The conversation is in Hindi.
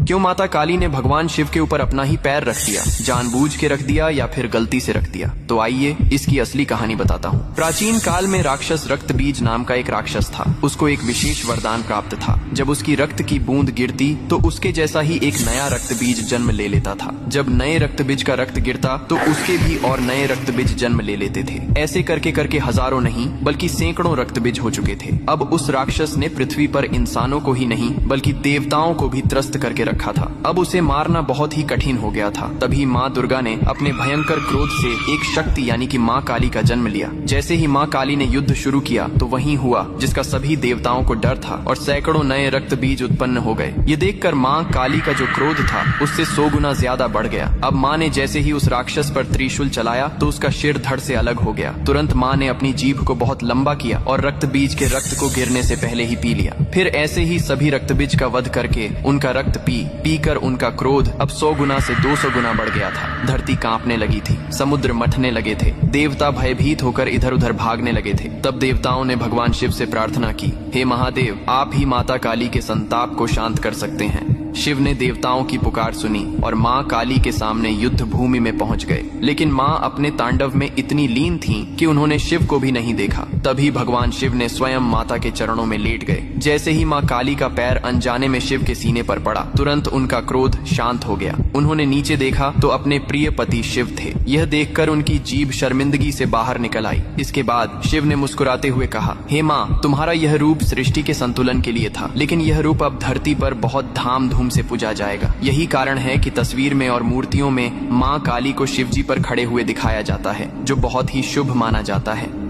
क्यों माता काली ने भगवान शिव के ऊपर अपना ही पैर रख दिया? जानबूझ के रख दिया या फिर गलती से रख दिया? तो आइए इसकी असली कहानी बताता हूँ। प्राचीन काल में राक्षस रक्त बीज नाम का एक राक्षस था। उसको एक विशेष वरदान प्राप्त था। जब उसकी रक्त की बूंद गिरती तो उसके जैसा ही एक नया रक्त बीज जन्म ले लेता था। जब नए रक्त बीज का रक्त गिरता तो उसके भी और नए रक्त बीज जन्म ले लेते थे। ऐसे करके करके हजारों नहीं बल्कि सैकड़ों रक्त बीज हो चुके थे। अब उस राक्षस ने पृथ्वी पर इंसानों को ही नहीं बल्कि देवताओं को भी त्रस्त करके रखा था। अब उसे मारना बहुत ही कठिन हो गया था। तभी माँ दुर्गा ने अपने भयंकर क्रोध से एक शक्ति यानी कि माँ काली का जन्म लिया। जैसे ही माँ काली ने युद्ध शुरू किया तो वही हुआ जिसका सभी देवताओं को डर था और सैकड़ों नए रक्त बीज उत्पन्न हो गए। ये देखकर माँ काली का जो क्रोध था उससे 100 गुना ज्यादा बढ़ गया। अब माँ ने जैसे ही उस राक्षस पर त्रिशूल चलाया तो उसका सिर धड़ से अलग हो गया। तुरंत माँ ने अपनी जीभ को बहुत लंबा किया और रक्त बीज के रक्त को गिरने से पहले ही पी लिया। फिर ऐसे ही सभी रक्त बीज का वध करके उनका रक्त पी कर उनका क्रोध अब 100 गुना से 200 गुना बढ़ गया था। धरती कांपने लगी थी, समुद्र मथने लगे थे, देवता भयभीत होकर इधर उधर भागने लगे थे। तब देवताओं ने भगवान शिव से प्रार्थना की, हे महादेव, आप ही माता काली के संताप को शांत कर सकते हैं। शिव ने देवताओं की पुकार सुनी और माँ काली के सामने युद्ध भूमि में पहुंच गए। लेकिन माँ अपने तांडव में इतनी लीन थीं कि उन्होंने शिव को भी नहीं देखा। तभी भगवान शिव ने स्वयं माता के चरणों में लेट गए। जैसे ही माँ काली का पैर अनजाने में शिव के सीने पर पड़ा, तुरंत उनका क्रोध शांत हो गया। उन्होंने नीचे देखा तो अपने प्रिय पति शिव थे। यह देखकर उनकी जीभ शर्मिंदगी से बाहर निकल आई। इसके बाद शिव ने मुस्कुराते हुए कहा, हे माँ, तुम्हारा यह रूप सृष्टि के संतुलन के लिए था, लेकिन यह रूप अब धरती पर बहुत धाम से पूजा जाएगा। यही कारण है कि तस्वीर में और मूर्तियों में माँ काली को शिवजी पर खड़े हुए दिखाया जाता है, जो बहुत ही शुभ माना जाता है।